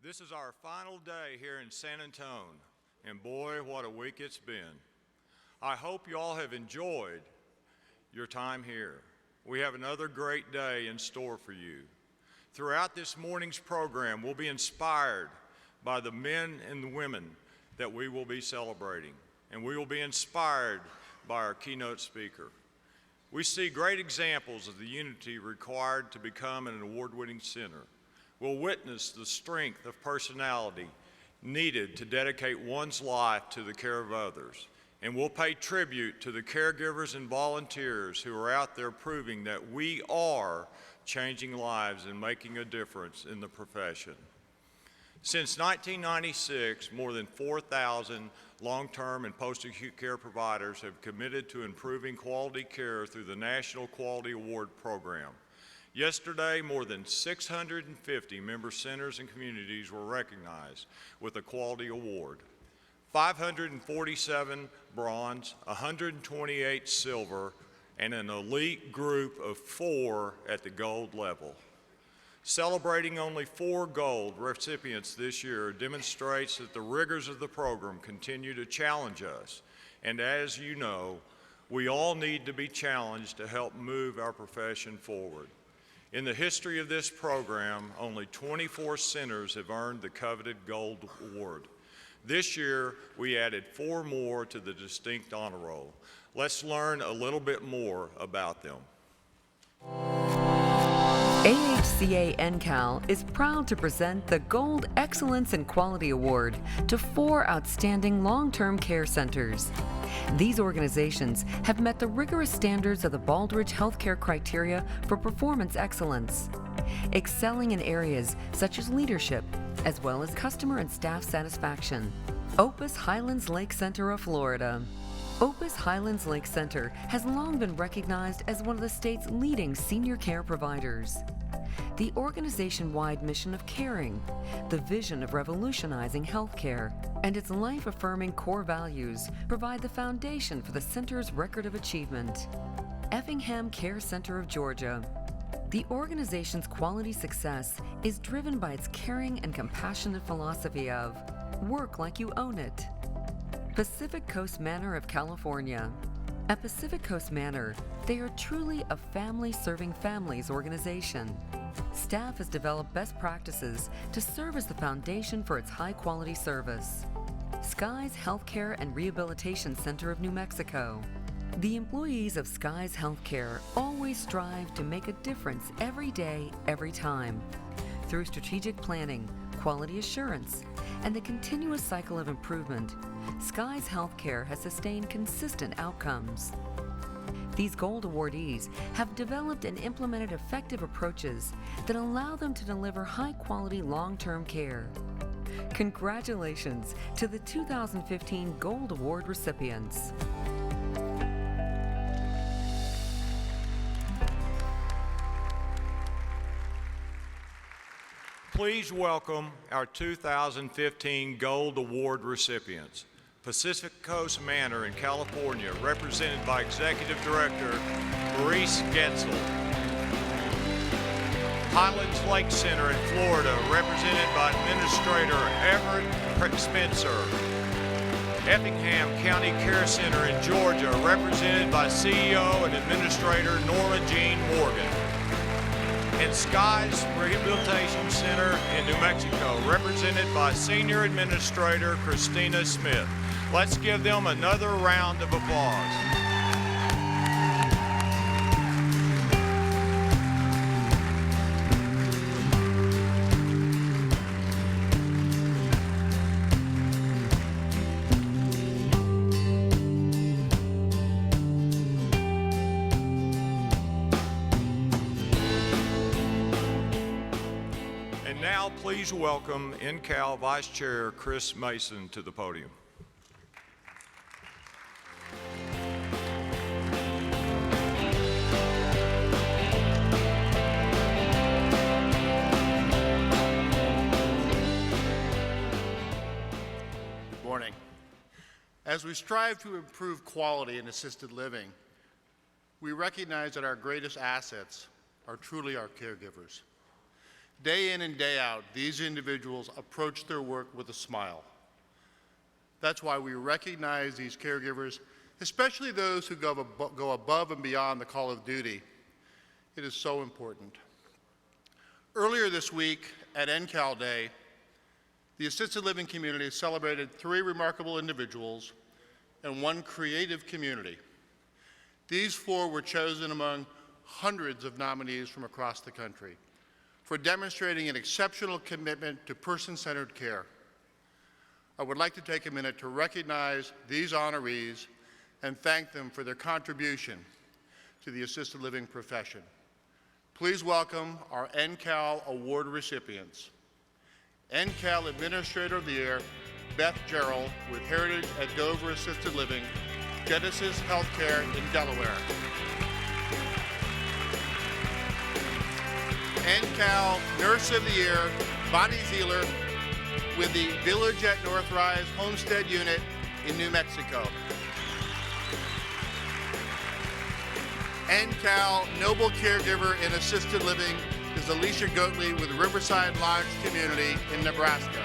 This is our final day here in San Antonio, and boy, what a week it's been. I hope you all have enjoyed your time here. We have another great day in store for you. Throughout this morning's program, we'll be inspired by the men and the women that we will be celebrating, and we will be inspired by our keynote speaker. We see great examples of the unity required to become an award-winning center. We'll witness the strength of personality needed to dedicate one's life to the care of others. And we'll pay tribute to the caregivers and volunteers who are out there proving that we are changing lives and making a difference in the profession. Since 1996, more than 4,000 long-term and post-acute care providers have committed to improving quality care through the National Quality Award Program. Yesterday, more than 650 member centers and communities were recognized with a quality award. 547 bronze, 128 silver, and an elite group of 4 at the gold level. Celebrating only 4 gold recipients this year demonstrates that the rigors of the program continue to challenge us. And as you know, we all need to be challenged to help move our profession forward. In the history of this program, only 24 centers have earned the coveted gold award. This year, we added 4 more to the distinct honor roll. Let's learn a little bit more about them. AHCA NCAL is proud to present the Gold Excellence in Quality Award to 4 outstanding long-term care centers. These organizations have met the rigorous standards of the BALDRIGE healthcare criteria for performance excellence, excelling in areas such as leadership, as well as customer and staff satisfaction. Opus Highlands Lake Center of Florida. Opus Highlands Lake Center has long been recognized as one of the state's leading senior care providers. The organization-wide mission of caring, the vision of revolutionizing healthcare, and its life-affirming core values provide the foundation for the center's record of achievement. Effingham Care Center of Georgia. The organization's quality success is driven by its caring and compassionate philosophy of work like you own it. Pacific Coast Manor of California. At Pacific Coast Manor, they are truly a family serving families organization. Staff has developed best practices to serve as the foundation for its high-quality service. Skies Healthcare and Rehabilitation Center of New Mexico. The employees of Skies Healthcare always strive to make a difference every day, every time. Through strategic planning, quality assurance, and the continuous cycle of improvement, Skies Healthcare has sustained consistent outcomes. These gold awardees have developed and implemented effective approaches that allow them to deliver high-quality long-term care. Congratulations to the 2015 Gold Award recipients. Please welcome our 2015 Gold Award recipients. Pacific Coast Manor in California, represented by Executive Director Maurice Getzel. Highlands Lake Center in Florida, represented by Administrator Everett Spencer. Effingham County Care Center in Georgia, represented by CEO and Administrator Norma Jean Morgan. And Skies Rehabilitation Center in New Mexico, represented by Senior Administrator Christina Smith. Let's give them another round of applause. And now please welcome NCAL Vice Chair Chris Mason to the podium. As we strive to improve quality in assisted living, we recognize that our greatest assets are truly our caregivers. Day in and day out, these individuals approach their work with a smile. That's why we recognize these caregivers, especially those who go above and beyond the call of duty. It is so important. Earlier this week at NCAL Day, the assisted living community celebrated 3 remarkable individuals and 1 creative community. These 4 were chosen among hundreds of nominees from across the country for demonstrating an exceptional commitment to person-centered care. I would like to take a minute to recognize these honorees and thank them for their contribution to the assisted living profession. Please welcome our NCAL Award recipients. NCAL Administrator of the Year, Beth Gerald with Heritage at Dover Assisted Living, Genesis Healthcare in Delaware. NCAL Nurse of the Year, Bonnie Zeeler with the Village at Northrise Homestead Unit in New Mexico. NCAL Noble Caregiver in Assisted Living is Alicia Goatley with Riverside Lodge Community in Nebraska.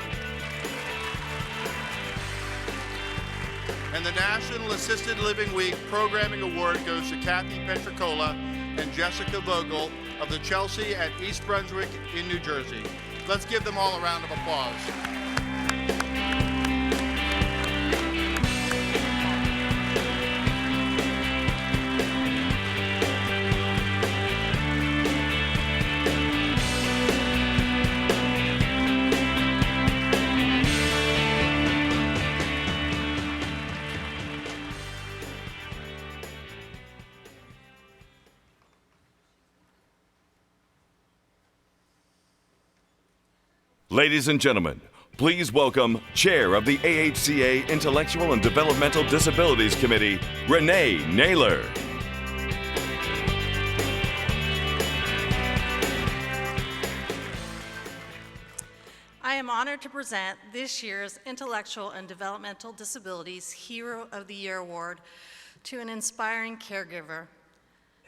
And the National Assisted Living Week Programming Award goes to Kathy Petricola and Jessica Vogel of the Chelsea at East Brunswick in New Jersey. Let's give them all a round of applause. Ladies and gentlemen, please welcome Chair of the AHCA Intellectual and Developmental Disabilities Committee, Renee Naylor. I am honored to present this year's Intellectual and Developmental Disabilities Hero of the Year Award to an inspiring caregiver.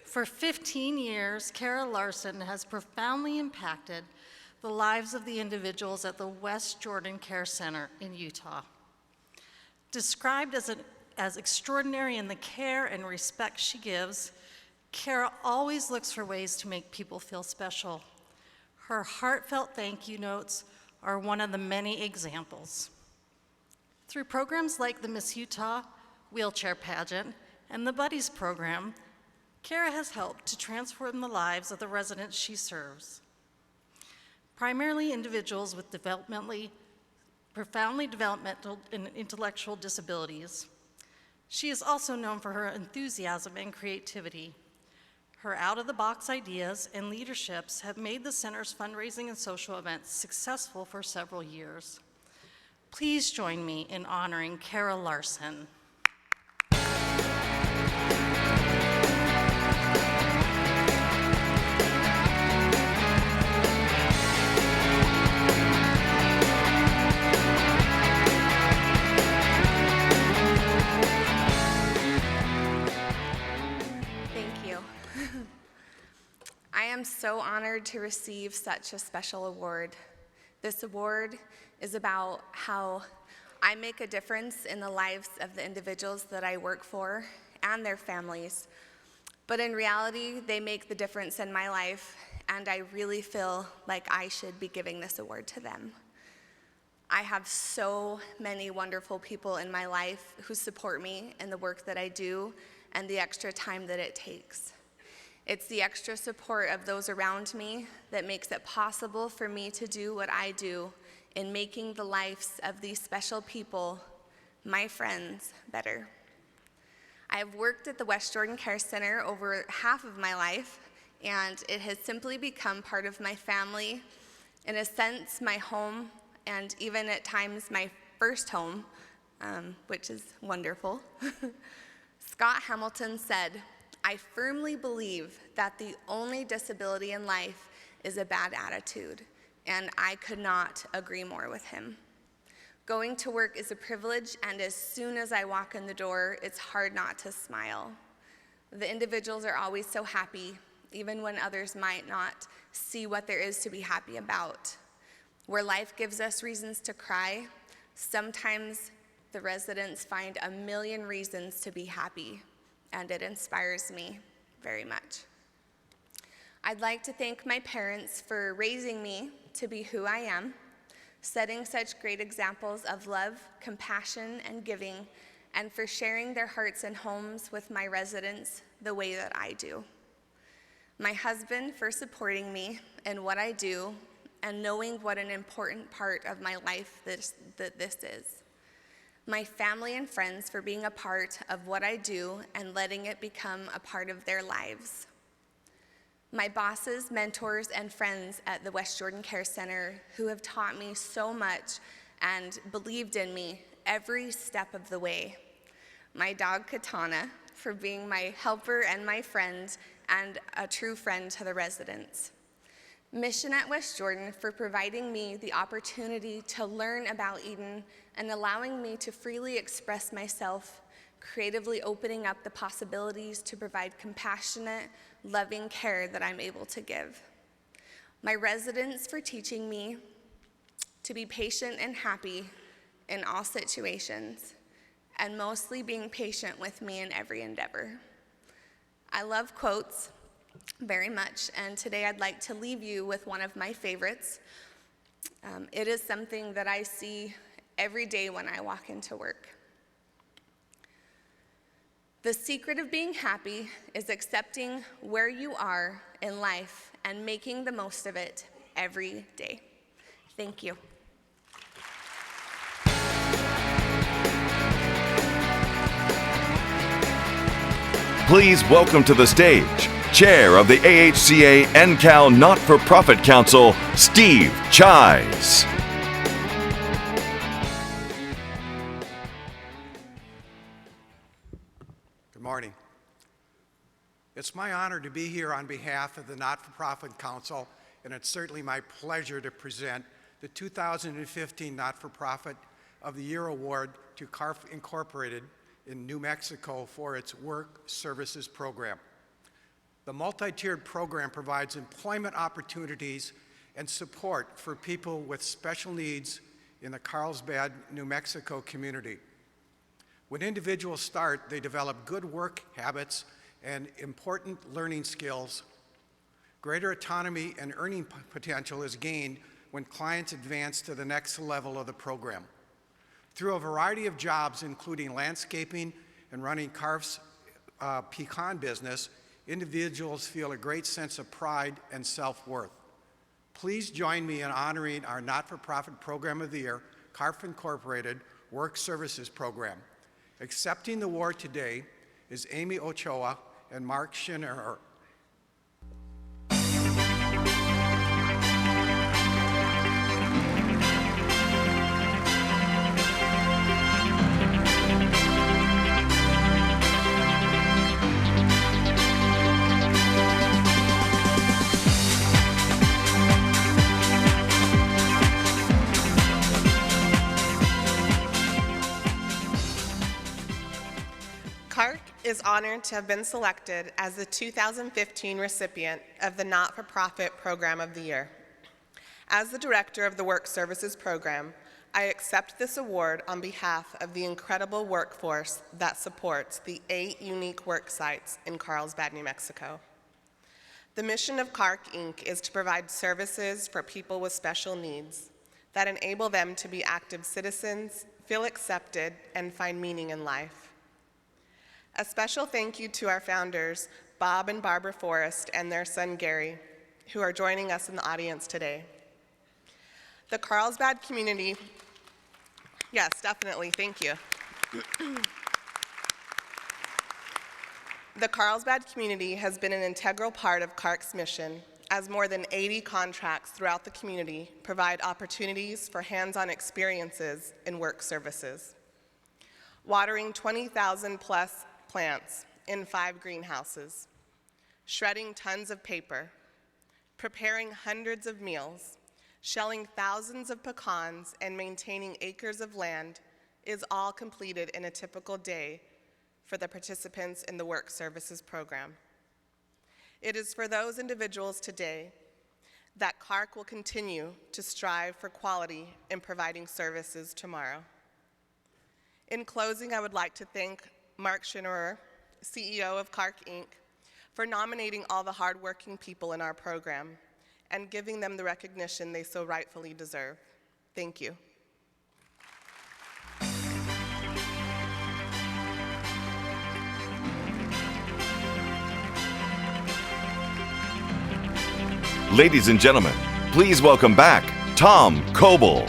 For 15 years, Kara Larson has profoundly impacted the lives of the individuals at the West Jordan Care Center in Utah. Described as extraordinary in the care and respect she gives, Kara always looks for ways to make people feel special. Her heartfelt thank you notes are one of the many examples. Through programs like the Miss Utah Wheelchair Pageant and the Buddies program, Kara has helped to transform the lives of the residents she serves. Primarily individuals with profoundly developmental and intellectual disabilities. She is also known for her enthusiasm and creativity. Her out-of-the-box ideas and leaderships have made the center's fundraising and social events successful for several years. Please join me in honoring Kara Larson. I am so honored to receive such a special award. This award is about how I make a difference in the lives of the individuals that I work for and their families. But in reality, they make the difference in my life, and I really feel like I should be giving this award to them. I have so many wonderful people in my life who support me in the work that I do and the extra time that it takes. It's the extra support of those around me that makes it possible for me to do what I do in making the lives of these special people, my friends, better. I have worked at the West Jordan Care Center over half of my life, and it has simply become part of my family, in a sense, my home, and even at times my first home, which is wonderful. Scott Hamilton said, "I firmly believe that the only disability in life is a bad attitude," and I could not agree more with him. Going to work is a privilege, and as soon as I walk in the door, it's hard not to smile. The individuals are always so happy, even when others might not see what there is to be happy about. Where life gives us reasons to cry, sometimes the residents find a million reasons to be happy, and it inspires me very much. I'd like to thank my parents for raising me to be who I am, setting such great examples of love, compassion, and giving, and for sharing their hearts and homes with my residents the way that I do. My husband for supporting me in what I do and knowing what an important part of my life this is. My family and friends for being a part of what I do and letting it become a part of their lives. My bosses, mentors, and friends at the West Jordan Care Center who have taught me so much and believed in me every step of the way. My dog, Katana, for being my helper and my friend and a true friend to the residents. Mission at West Jordan for providing me the opportunity to learn about Eden and allowing me to freely express myself, creatively opening up the possibilities to provide compassionate, loving care that I'm able to give. My residents for teaching me to be patient and happy in all situations, and mostly being patient with me in every endeavor. I love quotes very much, and today I'd like to leave you with one of my favorites. It is something that I see every day when I walk into work. The secret of being happy is accepting where you are in life and making the most of it every day. Thank you. Please welcome to the stage, Chair of the AHCA NCAL Not-for-Profit Council, Steve Chies. Good morning. It's my honor to be here on behalf of the Not-for-Profit Council, and it's certainly my pleasure to present the 2015 Not-for-Profit of the Year Award to CARC Incorporated in New Mexico for its Work Services Program. The multi-tiered program provides employment opportunities and support for people with special needs in the Carlsbad, New Mexico community. When individuals start, they develop good work habits and important learning skills. Greater autonomy and earning potential is gained when clients advance to the next level of the program. Through a variety of jobs, including landscaping and running CARC's pecan business, individuals feel a great sense of pride and self-worth. Please join me in honoring our Not-for-Profit Program of the Year, CARC Incorporated Work Services Program. Accepting the award today is Amy Ochoa and Mark Schinner. CARC is honored to have been selected as the 2015 recipient of the Not-for-Profit Program of the Year. As the director of the Work Services Program, I accept this award on behalf of the incredible workforce that supports the 8 unique work sites in Carlsbad, New Mexico. The mission of CARC Inc. is to provide services for people with special needs that enable them to be active citizens, feel accepted, and find meaning in life. A special thank you to our founders, Bob and Barbara Forrest, and their son, Gary, who are joining us in the audience today. The Carlsbad community, yes, definitely, thank you. The Carlsbad community has been an integral part of CARC's mission, as more than 80 contracts throughout the community provide opportunities for hands-on experiences in work services. Watering 20,000 plus plants in 5 greenhouses, shredding tons of paper, preparing hundreds of meals, shelling thousands of pecans, and maintaining acres of land is all completed in a typical day for the participants in the Work Services Program. It is for those individuals today that CARC will continue to strive for quality in providing services tomorrow. In closing, I would like to thank Mark Schinnerer, CEO of CARC Inc., for nominating all the hardworking people in our program and giving them the recognition they so rightfully deserve. Thank you. Ladies and gentlemen, please welcome back Tom Coble.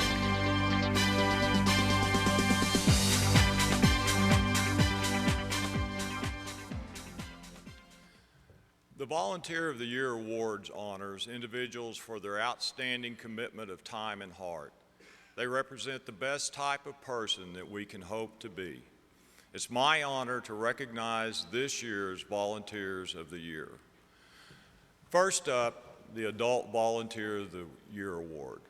The Volunteer of the Year Awards honors individuals for their outstanding commitment of time and heart. They represent the best type of person that we can hope to be. It's my honor to recognize this year's Volunteers of the Year. First up, the Adult Volunteer of the Year Award.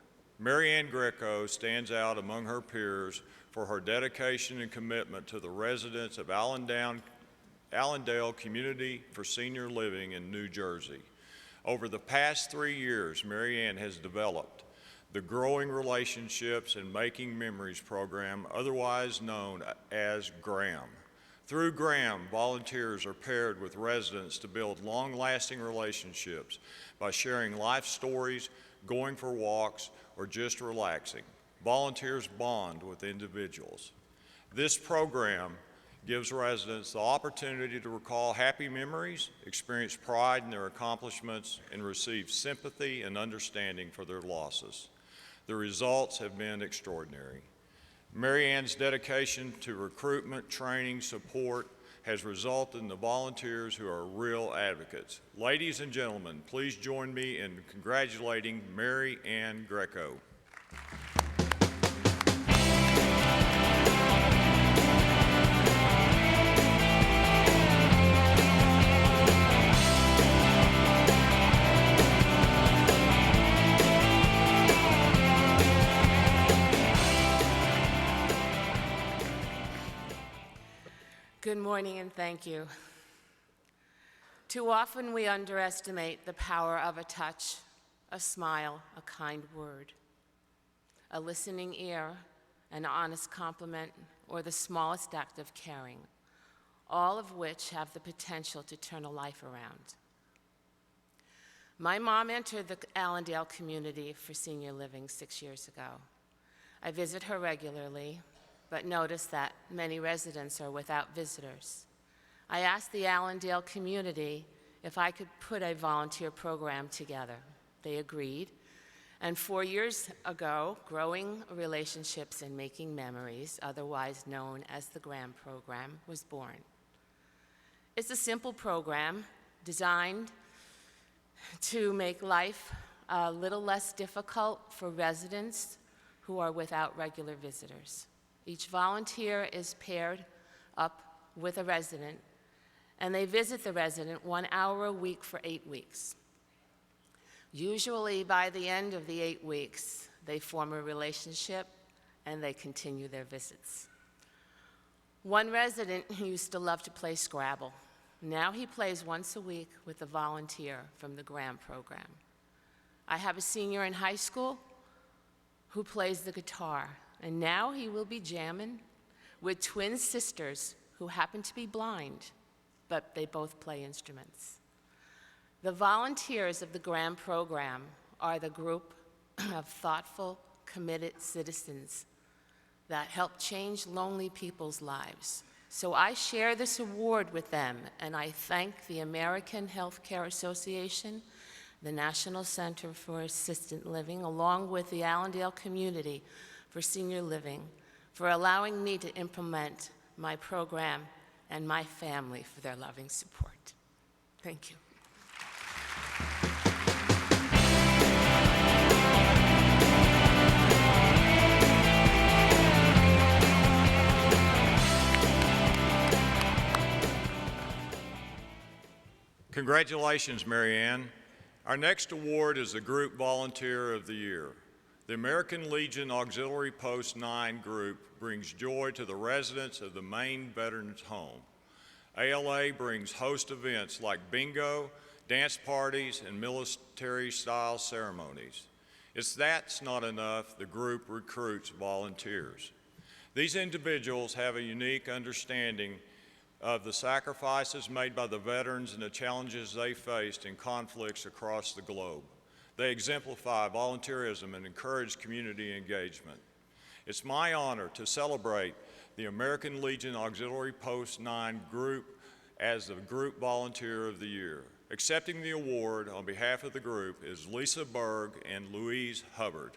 MARYANN GRECO stands out among her peers for her dedication and commitment to the residents of Allendale Community for Senior Living in New Jersey. Over the past 3 years, MARYANN has developed the Growing Relationships and Making Memories program, otherwise known as GRAM. Through GRAM, volunteers are paired with residents to build long-lasting relationships by sharing life stories, going for walks, or just relaxing. Volunteers bond with individuals. This program gives residents the opportunity to recall happy memories, experience pride in their accomplishments, and receive sympathy and understanding for their losses. The results have been extraordinary. MARYANN's dedication to recruitment, training, support has resulted in the volunteers who are real advocates. Ladies and gentlemen, please join me in congratulating MARYANN GRECO. Good morning and thank you. Too often we underestimate the power of a touch, a smile, a kind word, a listening ear, an honest compliment, or the smallest act of caring, all of which have the potential to turn a life around. My mom entered the Allendale Community for Senior Living 6 years ago. I visit her regularly, but notice that many residents are without visitors. I asked the Allendale community if I could put a volunteer program together. They agreed, and 4 years ago, Growing Relationships and Making Memories, otherwise known as the GRAM program, was born. It's a simple program designed to make life a little less difficult for residents who are without regular visitors. Each volunteer is paired up with a resident, and they visit the resident 1 hour a week for 8 weeks. Usually by the end of the 8 weeks, they form a relationship and they continue their visits. One resident used to love to play Scrabble. Now he plays once a week with a volunteer from the GRAM program. I have a senior in high school who plays the guitar, and now he will be jamming with twin sisters who happen to be blind, but they both play instruments. The volunteers of the GRAM program are the group of thoughtful, committed citizens that help change lonely people's lives. So I share this award with them, and I thank the American Healthcare Association, the National Center for Assisted Living, along with the Allendale Community for Senior Living, for allowing me to implement my program and my family for their loving support. Thank you. Congratulations, MARYANN. Our next award is the Group Volunteer of the Year. The American Legion Auxiliary Post 9 group brings joy to the residents of the Maine Veterans Home. ALA brings host events like bingo, dance parties, and military-style ceremonies. If that's not enough, the group recruits volunteers. These individuals have a unique understanding of the sacrifices made by the veterans and the challenges they faced in conflicts across the globe. They exemplify volunteerism and encourage community engagement. It's my honor to celebrate the American Legion Auxiliary Post 9 group as the Group Volunteer of the Year. Accepting the award on behalf of the group is Lisa Berg and Louise Hubbard.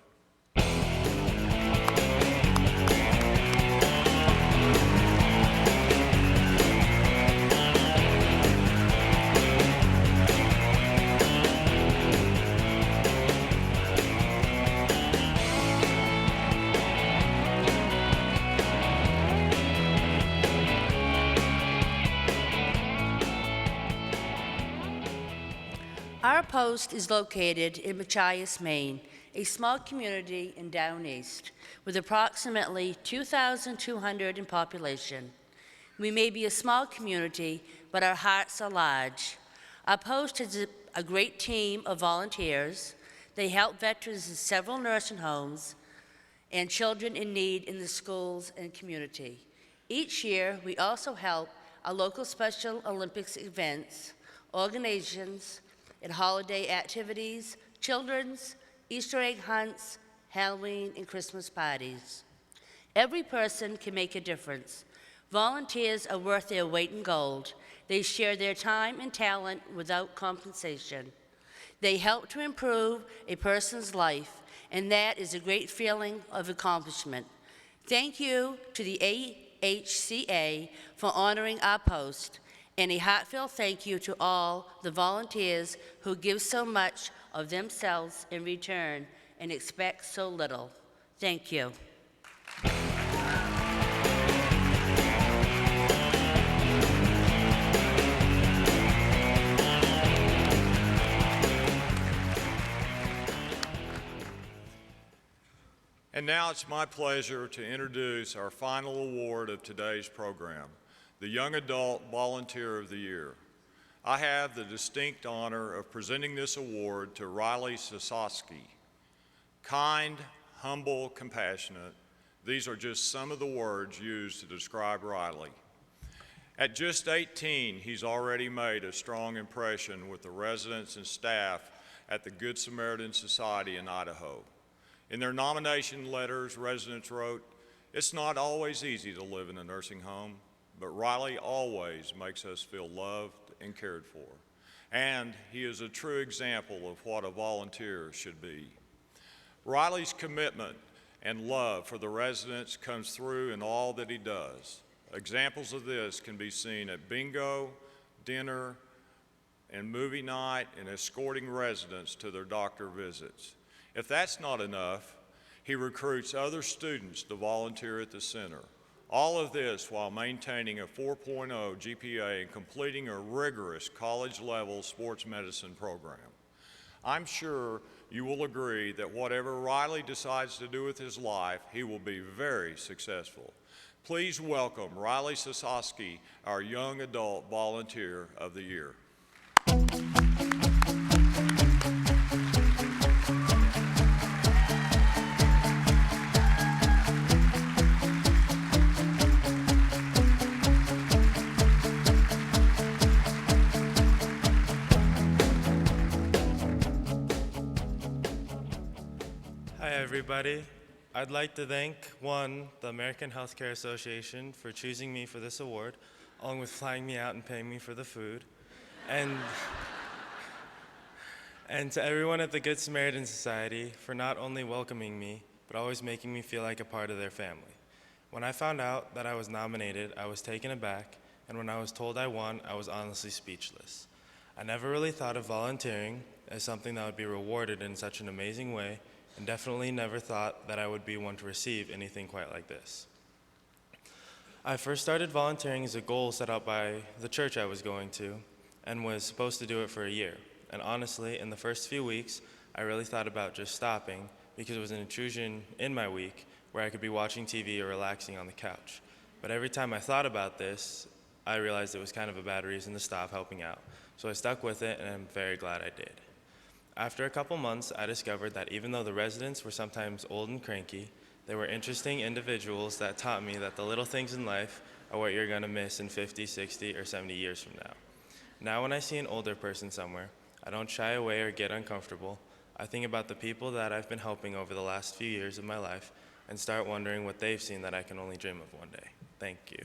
Our post is located in Machias, Maine, a small community in Down East with approximately 2,200 in population. We may be a small community, but our hearts are large. Our post has a great team of volunteers. They help veterans in several nursing homes and children in need in the schools and community. Each year, we also help our local Special Olympics events, organizations, and holiday activities, children's, Easter egg hunts, Halloween, and Christmas parties. Every person can make a difference. Volunteers are worth their weight in gold. They share their time and talent without compensation. They help to improve a person's life, and that is a great feeling of accomplishment. Thank you to the AHCA for honoring our post, and a heartfelt thank you to all the volunteers who give so much of themselves in return and expect so little. Thank you. And now it's my pleasure to introduce our final award of today's program, the Young Adult Volunteer of the Year. I have the distinct honor of presenting this award to REILLY SASAKI. Kind, humble, compassionate, these are just some of the words used to describe Riley. At just 18, he's already made a strong impression with the residents and staff at the Good Samaritan Society in Idaho. In their nomination letters, residents wrote, "It's not always easy to live in a nursing home, but Riley always makes us feel loved and cared for. And he is a true example of what a volunteer should be." Riley's commitment and love for the residents comes through in all that he does. Examples of this can be seen at bingo, dinner, and movie night, and escorting residents to their doctor visits. If that's not enough, he recruits other students to volunteer at the center. All of this while maintaining a 4.0 GPA and completing a rigorous college-level sports medicine program. I'm sure you will agree that whatever Riley decides to do with his life, he will be very successful. Please welcome Rilly SASAKI, our Young Adult Volunteer of the Year. Everybody. I'd like to thank, one, the American Healthcare Association for choosing me for this award, along with flying me out and paying me for the food, and to everyone at the Good Samaritan Society for not only welcoming me, but always making me feel like a part of their family. When I found out that I was nominated, I was taken aback, and when I was told I won, I was honestly speechless. I never really thought of volunteering as something that would be rewarded in such an amazing way, and definitely never thought that I would be one to receive anything quite like this. I first started volunteering as a goal set out by the church I was going to, and was supposed to do it for a year. And honestly, in the first few weeks, I really thought about just stopping because it was an intrusion in my week where I could be watching TV or relaxing on the couch. But every time I thought about this, I realized it was kind of a bad reason to stop helping out. So I stuck with it, and I'm very glad I did. After a couple months, I discovered that even though the residents were sometimes old and cranky, they were interesting individuals that taught me that the little things in life are what you're gonna miss in 50, 60, or 70 years from now. Now when I see an older person somewhere, I don't shy away or get uncomfortable. I think about the people that I've been helping over the last few years of my life and start wondering what they've seen that I can only dream of one day. Thank you.